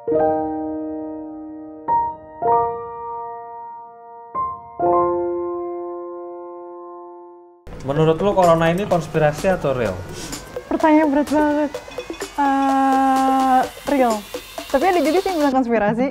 Menurut lo corona ini konspirasi atau real? Pertanyaan berat banget. Real. Tapi ada juga sih yang bilang konspirasi.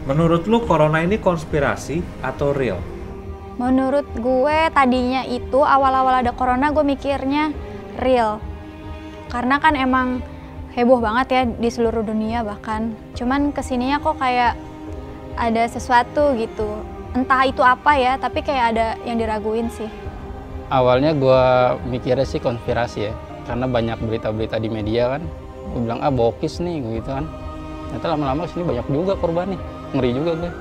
Menurut lo corona ini konspirasi atau real? Menurut gue tadinya itu awal-awal ada corona gue mikirnya real. Karena kan emang heboh banget ya di seluruh dunia bahkan. Cuman kesininya kok kayak ada sesuatu gitu. Entah itu apa ya, tapi kayak ada yang diraguin sih. Awalnya gue mikirnya sih konspirasi ya. Karena banyak berita-berita di media kan. Gue bilang, bokis nih gitu kan. Ternyata lama-lama sini banyak juga korban nih. Ngeri juga gue.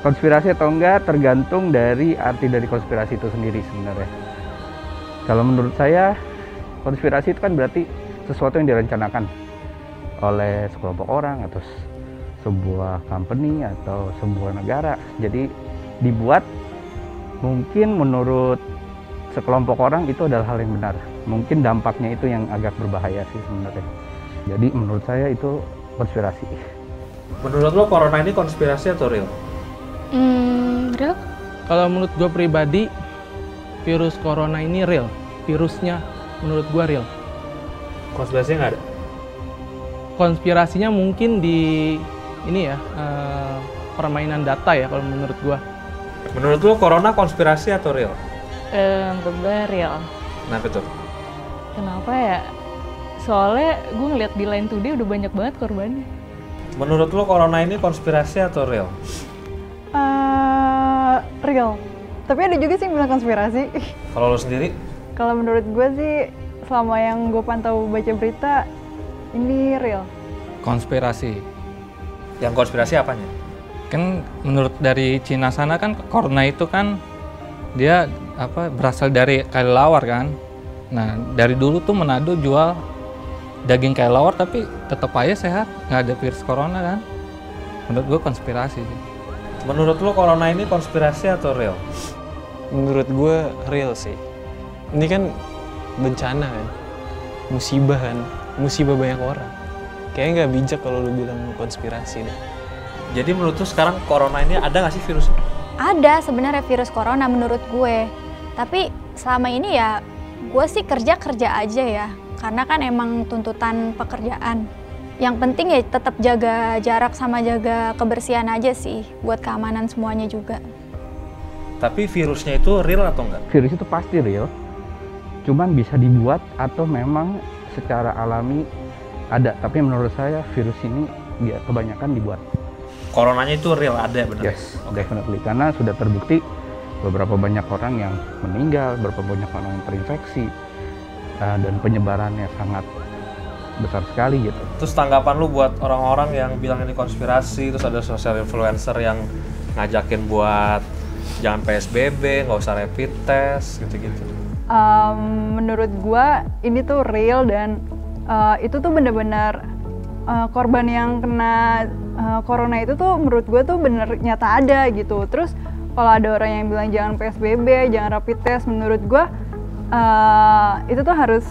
Konspirasi atau enggak tergantung dari arti dari konspirasi itu sendiri sebenarnya. Kalau menurut saya, konspirasi itu kan berarti sesuatu yang direncanakan oleh sekelompok orang atau sebuah company atau sebuah negara. Jadi dibuat mungkin menurut sekelompok orang itu adalah hal yang benar. Mungkin dampaknya itu yang agak berbahaya sih sebenarnya. Jadi menurut saya itu konspirasi. Menurut lo corona ini konspirasi atau real? Real? Kalau menurut gue pribadi, virus corona ini real. Virusnya menurut gue real. Konspirasinya nggak ada? Konspirasinya mungkin di ini ya, permainan data ya kalau menurut gue. Menurut lo corona konspirasi atau real? Menurut gue real. Kenapa tuh? Kenapa ya? Soalnya gue ngeliat di Line Today udah banyak banget korbannya. Menurut lo corona ini konspirasi atau real? Real. Tapi ada juga sih yang bilang konspirasi. Kalau lo sendiri? Kalau menurut gue sih, selama yang gue pantau baca berita, ini real. Konspirasi. Yang konspirasi apanya? Kan menurut dari Cina sana kan corona itu kan dia berasal dari kelelawar kan. Nah, dari dulu tuh Manado jual daging kelelawar tapi tetap aja sehat, nggak ada virus corona kan. Menurut gue konspirasi sih. Menurut lo corona ini konspirasi atau real? Menurut gue real sih. Ini kan bencana kan, musibah banyak orang. Kayaknya nggak bijak kalau lu bilang konspirasi deh. Jadi menurut lo sekarang corona ini ada nggak sih virusnya? Ada sebenarnya virus corona menurut gue. Tapi selama ini ya gue sih kerja aja ya. Karena kan emang tuntutan pekerjaan. Yang penting ya tetap jaga jarak sama jaga kebersihan aja sih. Buat keamanan semuanya juga. Tapi virusnya itu real atau enggak? Virus itu pasti real. Cuman bisa dibuat atau memang secara alami ada. Tapi menurut saya virus ini ya kebanyakan dibuat. Coronanya itu real ada benar? Yes, definitely. Karena sudah terbukti beberapa banyak orang yang meninggal, beberapa banyak orang yang terinfeksi. Dan penyebarannya sangat besar sekali gitu. Terus tanggapan lu buat orang-orang yang bilang ini konspirasi, terus ada social influencer yang ngajakin buat jangan PSBB, nggak usah rapid test, gitu-gitu. Menurut gua ini tuh real dan itu tuh benar-benar korban yang kena corona itu tuh menurut gua tuh bener nyata ada gitu. Terus kalau ada orang yang bilang jangan PSBB, jangan rapid test, menurut gua itu tuh harus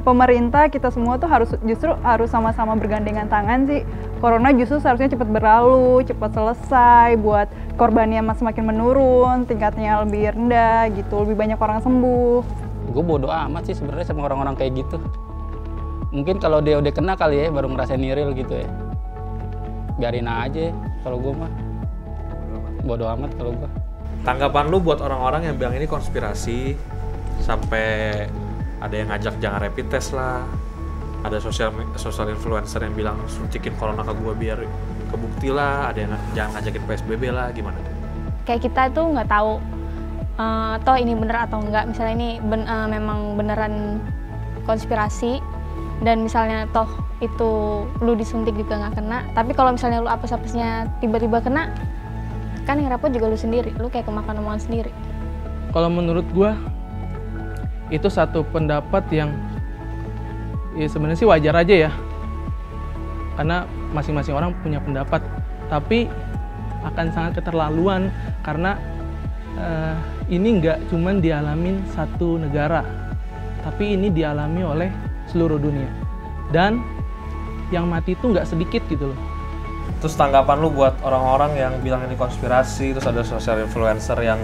pemerintah, kita semua tuh justru harus sama-sama bergandengan tangan sih. Corona justru seharusnya cepat berlalu, cepat selesai, buat korbannya semakin menurun, tingkatnya lebih rendah gitu, lebih banyak orang sembuh. Gue bodo amat sih sebenarnya sama orang-orang kayak gitu. Mungkin kalau dia udah kena kali ya baru ngerasain real gitu ya. Biarin aja kalau gue mah. Bodo amat kalau gue. Tanggapan lu buat orang-orang yang bilang ini konspirasi, sampai ada yang ngajak jangan rapid test lah, ada social influencer yang bilang suntikin corona ke gue biar kebukti lah, ada yang jangan ngajakin PSBB lah, gimana? Kayak kita tuh nggak tahu toh ini bener atau enggak, misalnya ini memang beneran konspirasi dan misalnya toh itu lu disuntik juga nggak kena, tapi kalau misalnya lu apes-apesnya tiba-tiba kena, kan yang repot juga lu sendiri, lu kayak kemakan omongan sendiri. Kalau menurut gue itu satu pendapat yang ya sebenarnya sih wajar aja ya, karena masing-masing orang punya pendapat. Tapi akan sangat keterlaluan karena ini nggak cuman dialamin satu negara, tapi ini dialami oleh seluruh dunia. Dan yang mati itu nggak sedikit gitu loh. Terus tanggapan lu buat orang-orang yang bilang ini konspirasi, terus ada social influencer yang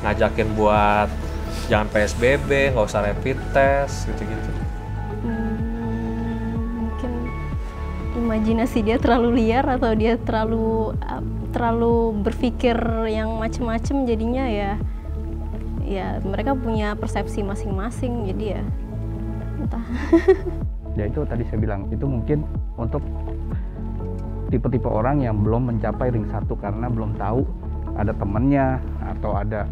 ngajakin buat jangan PSBB, nggak usah rapid test, gitu-gitu. Mungkin imajinasi dia terlalu liar atau dia terlalu berpikir yang macem-macem, jadinya ya mereka punya persepsi masing-masing, jadi ya entah. Ya itu tadi saya bilang, itu mungkin untuk tipe-tipe orang yang belum mencapai ring 1 karena belum tahu ada temannya atau ada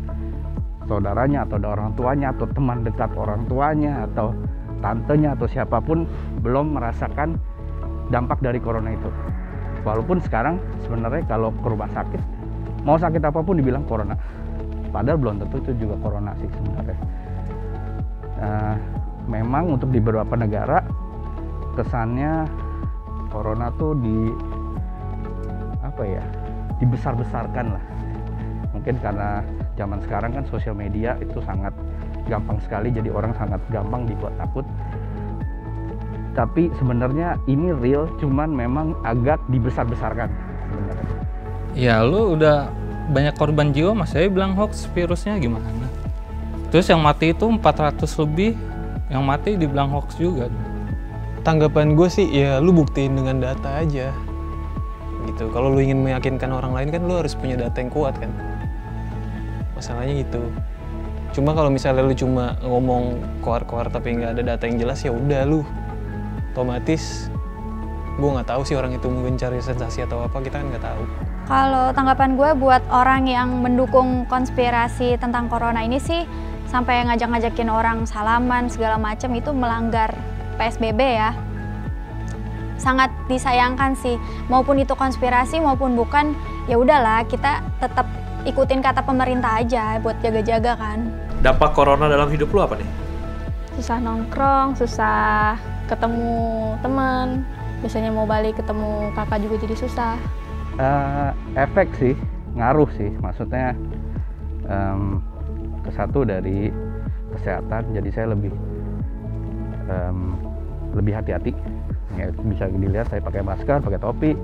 saudaranya atau ada orang tuanya atau teman dekat orang tuanya atau tantenya atau siapapun belum merasakan dampak dari corona itu. Walaupun sekarang sebenarnya kalau ke rumah sakit mau sakit apapun dibilang corona, padahal belum tentu itu juga corona sih sebenarnya. Memang untuk di beberapa negara kesannya corona tuh dibesar-besarkan lah. Mungkin karena zaman sekarang kan sosial media itu sangat gampang sekali, jadi orang sangat gampang dibuat takut. Tapi sebenarnya ini real, cuman memang agak dibesar-besarkan sebenarnya. Ya lu udah banyak korban jiwa, mas saya bilang hoax virusnya gimana? Terus yang mati itu 400 lebih, yang mati dibilang hoax juga. Tanggapan gue sih ya lu buktiin dengan data aja gitu. Kalau lu ingin meyakinkan orang lain kan lu harus punya data yang kuat kan, masalahnya gitu. Cuma kalau misalnya lu cuma ngomong koar-koar tapi nggak ada data yang jelas, ya udah lu otomatis, gue nggak tahu sih orang itu mungkin cari sensasi atau apa, kita kan nggak tahu. Kalau tanggapan gue buat orang yang mendukung konspirasi tentang corona ini sih, sampai ngajak-ngajakin orang salaman segala macam, itu melanggar PSBB ya. Sangat disayangkan sih, maupun itu konspirasi maupun bukan, ya udahlah kita tetap ikutin kata pemerintah aja buat jaga-jaga kan. Dampak corona dalam hidup lu apa nih? Susah nongkrong, susah ketemu teman, biasanya mau balik ketemu kakak juga jadi susah. Efek sih, ngaruh sih, maksudnya satu dari kesehatan, jadi saya lebih hati-hati. Ya, bisa dilihat saya pakai masker, pakai topi,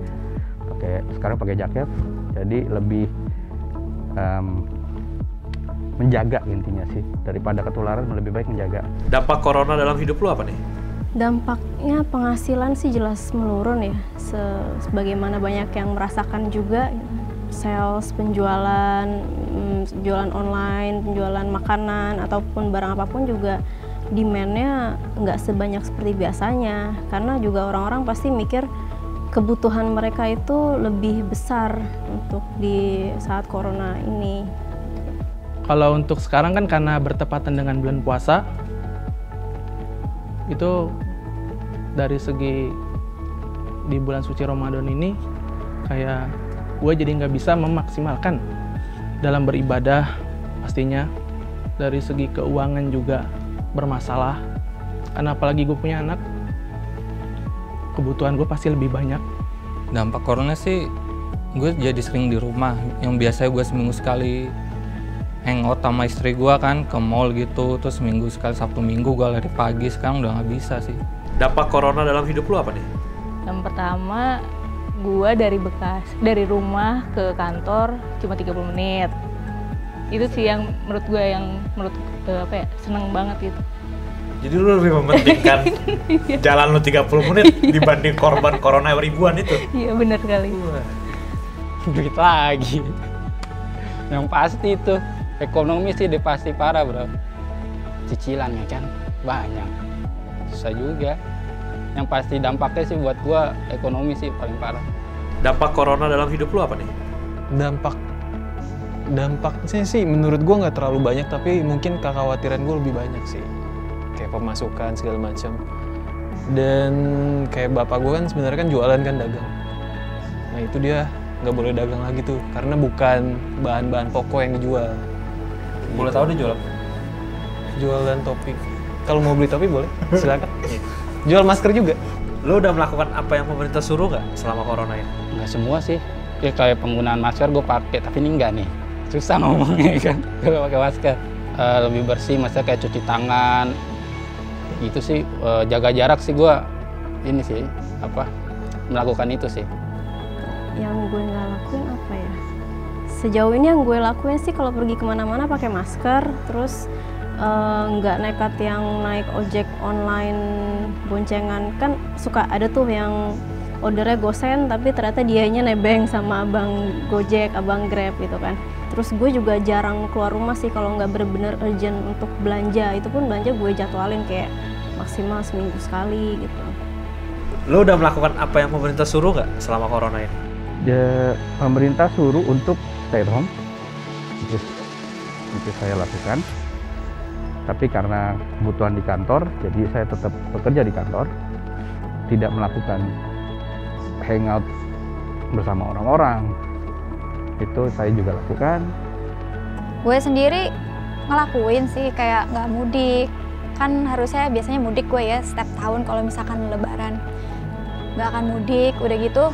sekarang pakai jaket, jadi lebih menjaga intinya sih, daripada ketularan lebih baik menjaga. Dampak corona dalam hidup lu apa nih? Dampaknya penghasilan sih jelas menurun ya, sebagaimana banyak yang merasakan juga. Sales, penjualan, jualan online, penjualan makanan ataupun barang apapun juga demand-nya nggak sebanyak seperti biasanya, karena juga orang-orang pasti mikir kebutuhan mereka itu lebih besar untuk di saat corona ini. Kalau untuk sekarang kan karena bertepatan dengan bulan puasa, itu dari segi di bulan suci Ramadan ini kayak gue jadi nggak bisa memaksimalkan dalam beribadah pastinya. Dari segi keuangan juga bermasalah, karena apalagi gue punya anak, kebutuhan gue pasti lebih banyak. Dampak corona sih, gue jadi sering di rumah. Yang biasanya gue seminggu sekali hangout sama istri gue kan ke mall gitu, terus seminggu sekali Sabtu Minggu gue lari pagi, sekarang udah nggak bisa sih. Dampak corona dalam hidup lu apa nih? Yang pertama, gue dari rumah ke kantor cuma 30 menit. Itu sih yang menurut gue seneng banget gitu. Jadi lu lebih mementingkan jalan lu 30 menit dibanding korban corona ribuan itu? Iya benar kali. Duit lagi. Yang pasti itu ekonomi sih udah pasti parah bro. Cicilannya kan banyak, susah juga. Yang pasti dampaknya sih buat gua ekonomi sih paling parah. Dampak corona dalam hidup lu apa nih? Dampaknya sih menurut gue nggak terlalu banyak, tapi mungkin kekhawatiran gue lebih banyak sih, kayak pemasukan segala macam. Dan kayak bapak gue kan sebenarnya kan jualan kan, dagang. Nah itu dia nggak boleh dagang lagi tuh karena bukan bahan-bahan pokok yang dijual. Boleh tahu dia jualan? Jualan topi. Kalau mau beli topi boleh, silakan. Jual masker juga. Lo udah melakukan apa yang pemerintah suruh nggak selama corona ini? Nggak semua sih, Ya kayak penggunaan masker gue pakai, tapi ini enggak nih. Susah ngomongnya kan kalau pakai masker. Lebih bersih, maksudnya kayak cuci tangan. Gitu sih, jaga jarak sih gue ini sih melakukan itu sih. Yang gue nggak lakuin apa ya? Sejauh ini yang gue lakuin sih kalau pergi kemana-mana pakai masker, terus nggak nekat yang naik ojek online boncengan. Kan suka ada tuh yang ordernya gosen tapi ternyata dianya nebeng sama abang Gojek, abang Grab gitu kan. Terus gue juga jarang keluar rumah sih kalau nggak bener-bener urgent untuk belanja. Itu pun belanja gue jadwalin kayak maksimal seminggu sekali gitu. Lo udah melakukan apa yang pemerintah suruh nggak selama corona ini? Pemerintah suruh untuk stay at home, itu saya lakukan. Tapi karena kebutuhan di kantor, jadi saya tetap bekerja di kantor, tidak melakukan hangout bersama orang-orang. Itu saya juga lakukan. Gue sendiri ngelakuin sih, kayak nggak mudik. Kan harusnya biasanya mudik gue ya setiap tahun kalau misalkan lebaran. Nggak akan mudik, udah gitu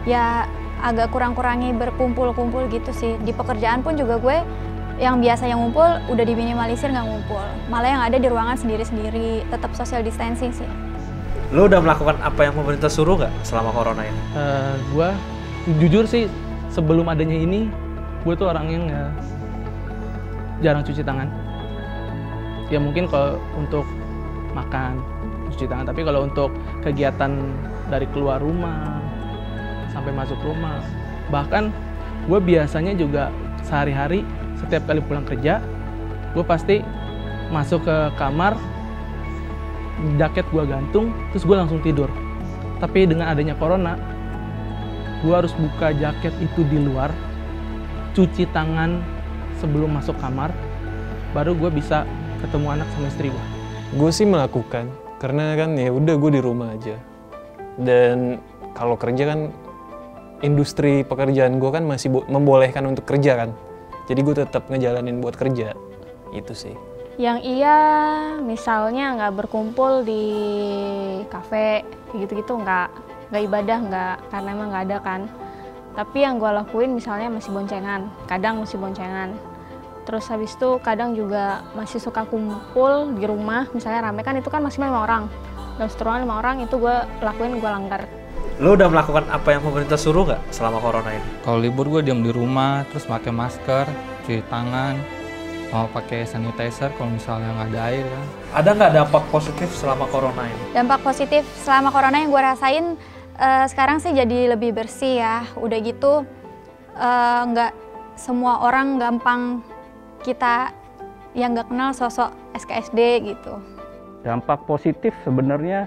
ya agak kurang-kurangi berkumpul-kumpul gitu sih. Di pekerjaan pun juga gue yang biasanya ngumpul udah diminimalisir, nggak ngumpul. Malah yang ada di ruangan sendiri-sendiri, tetap social distancing sih. Lo udah melakukan apa yang pemerintah suruh nggak selama corona ini? Gue jujur sih sebelum adanya ini gue tuh orangnya nggak jarang cuci tangan. Ya mungkin kalau untuk makan cuci tangan, tapi kalau untuk kegiatan dari keluar rumah sampai masuk rumah, bahkan gue biasanya juga sehari-hari setiap kali pulang kerja gue pasti masuk ke kamar, jaket gue gantung, terus gue langsung tidur. Tapi dengan adanya corona, gue harus buka jaket itu di luar, cuci tangan sebelum masuk kamar, baru gue bisa ketemu anak sama istri gue. Gue sih melakukan, karena kan ya udah gue di rumah aja. Dan kalau kerja kan, industri pekerjaan gue kan masih membolehkan untuk kerja kan. Jadi gue tetap ngejalanin buat kerja, itu sih. Yang iya misalnya nggak berkumpul di kafe gitu-gitu, nggak ibadah, nggak, karena emang nggak ada kan. Tapi yang gue lakuin misalnya masih boncengan, kadang masih boncengan. Terus habis itu kadang juga masih suka kumpul di rumah, misalnya rame kan, itu kan maksimal 5 orang. Dan setelah 5 orang itu gue lakuin, gue langgar. Lo udah melakukan apa yang pemerintah suruh nggak selama corona ini? Kalau libur gue diam di rumah, terus pakai masker, cuci tangan, mau pakai sanitizer kalau misalnya nggak ada air kan. Ada nggak dampak positif selama corona ini? Dampak positif selama corona yang gue rasain sekarang sih jadi lebih bersih ya. Udah gitu nggak semua orang gampang kita yang nggak kenal sosok SKSD gitu. Dampak positif sebenarnya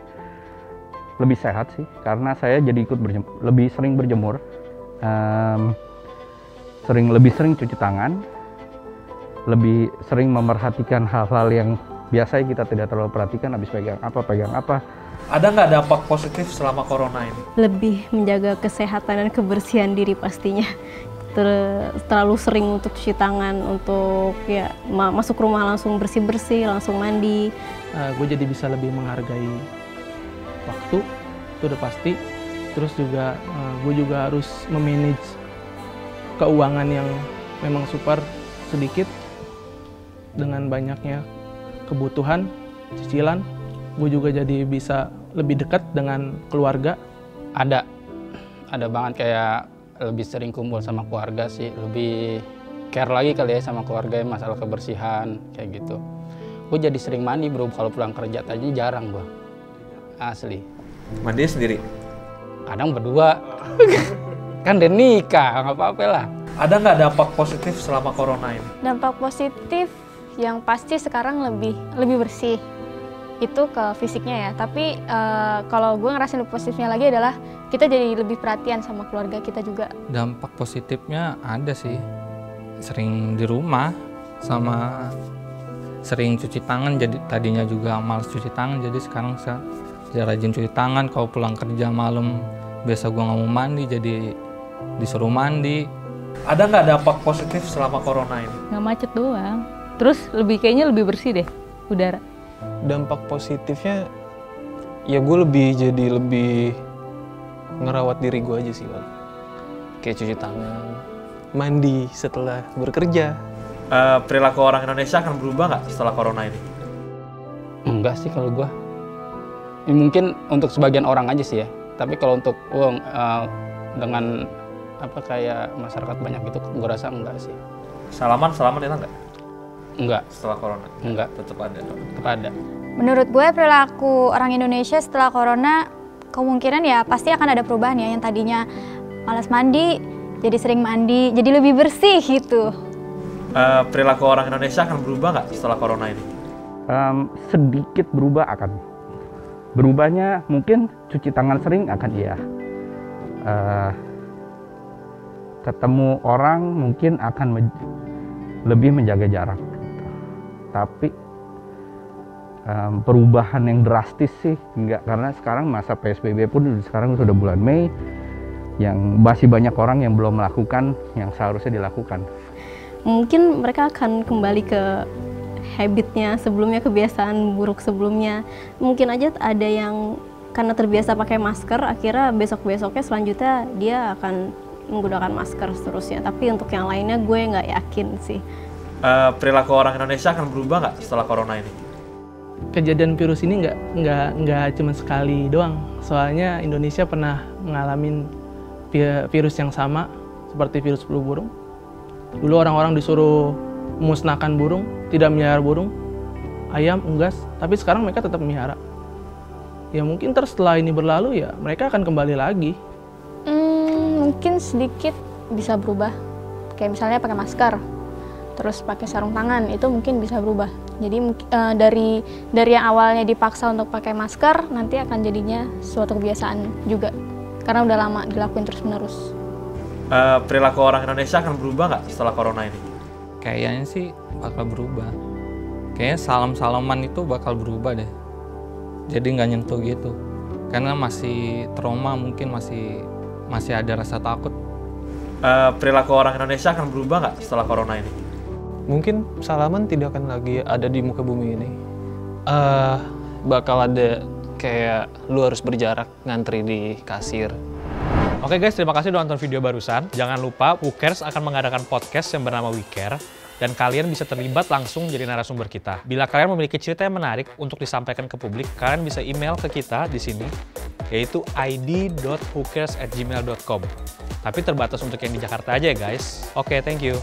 lebih sehat sih, karena saya jadi ikut lebih sering berjemur, lebih sering cuci tangan, lebih sering memerhatikan hal-hal yang biasanya kita tidak terlalu perhatikan, habis pegang apa. Ada nggak dampak positif selama corona ini? Lebih menjaga kesehatan dan kebersihan diri pastinya. Terlalu sering untuk cuci tangan, untuk ya masuk rumah langsung bersih-bersih, langsung mandi. Gue jadi bisa lebih menghargai waktu, itu udah pasti. Terus juga gue juga harus memanage keuangan yang memang super sedikit. Dengan banyaknya kebutuhan, cicilan, gue juga jadi bisa lebih dekat dengan keluarga. Ada banget, kayak lebih sering kumpul sama keluarga sih, lebih care lagi kali ya sama keluarga, masalah kebersihan kayak gitu. Gue jadi sering mandi bro, kalau pulang kerja aja jarang gue, asli. Mandi sendiri? Kadang berdua, kan udah nikah, nggak apa-apa lah. Ada nggak dampak positif selama corona ini? Dampak positif yang pasti sekarang lebih bersih, itu ke fisiknya ya. Tapi kalau gue ngerasain positifnya lagi adalah kita jadi lebih perhatian sama keluarga kita juga. Dampak positifnya ada sih, sering di rumah sama sering cuci tangan. Jadi tadinya juga malas cuci tangan, jadi sekarang saya rajin cuci tangan. Kalau pulang kerja malam biasa gue nggak mau mandi, jadi disuruh mandi. Ada nggak dampak positif selama corona ini? Nggak macet doang. Terus kayaknya lebih bersih deh udara. Dampak positifnya ya gue jadi lebih ngerawat diri gue aja sih, Bang. kayak cuci tangan, mandi setelah bekerja. Perilaku orang Indonesia akan berubah nggak setelah corona ini? Enggak sih kalau gua. Ini mungkin untuk sebagian orang aja sih ya. Tapi kalau untuk dengan apa kayak masyarakat banyak itu gua rasa enggak sih. Salaman enak nggak? Enggak. Setelah corona? Enggak. Tetap ada? Tetap ada. Menurut gue perilaku orang Indonesia setelah corona kemungkinan ya pasti akan ada perubahan ya, yang tadinya malas mandi jadi sering mandi, jadi lebih bersih gitu. Perilaku orang Indonesia akan berubah nggak setelah corona ini? Sedikit berubah akan. Berubahnya mungkin cuci tangan sering akan iya. Ketemu orang mungkin akan lebih menjaga jarak. Tapi perubahan yang drastis sih enggak, karena sekarang masa PSBB pun sekarang sudah bulan Mei, yang masih banyak orang yang belum melakukan yang seharusnya dilakukan. Mungkin mereka akan kembali ke habitnya sebelumnya, kebiasaan buruk sebelumnya. Mungkin aja ada yang karena terbiasa pakai masker, akhirnya besok-besoknya selanjutnya dia akan menggunakan masker seterusnya. Tapi untuk yang lainnya gue nggak yakin sih. Perilaku orang Indonesia akan berubah nggak setelah corona ini? Kejadian virus ini nggak cuma sekali doang. Soalnya Indonesia pernah ngalamin virus yang sama seperti virus flu burung. Dulu orang-orang disuruh memusnahkan burung, tidak melihara burung, ayam, unggas, tapi sekarang mereka tetap melihara. Ya mungkin setelah ini berlalu ya mereka akan kembali lagi. Mungkin sedikit bisa berubah. Kayak misalnya pakai masker, terus pakai sarung tangan, itu mungkin bisa berubah. Jadi dari yang awalnya dipaksa untuk pakai masker, nanti akan jadinya suatu kebiasaan juga. Karena udah lama dilakuin terus-menerus. Perilaku orang Indonesia akan berubah nggak setelah corona ini? Kayaknya sih bakal berubah. Kayaknya salam-salaman itu bakal berubah deh. Jadi nggak nyentuh gitu. Karena masih trauma, mungkin masih ada rasa takut. Perilaku orang Indonesia akan berubah nggak setelah corona ini? Mungkin salaman tidak akan lagi ada di muka bumi ini. Bakal ada kayak lu harus berjarak ngantri di kasir. Oke guys, terima kasih udah nonton video barusan. Jangan lupa WhoCares akan mengadakan podcast yang bernama We Care, dan kalian bisa terlibat langsung jadi narasumber kita. Bila kalian memiliki cerita yang menarik untuk disampaikan ke publik, kalian bisa email ke kita di sini, yaitu id.whocares@gmail.com. Tapi terbatas untuk yang di Jakarta aja ya guys. Oke, thank you.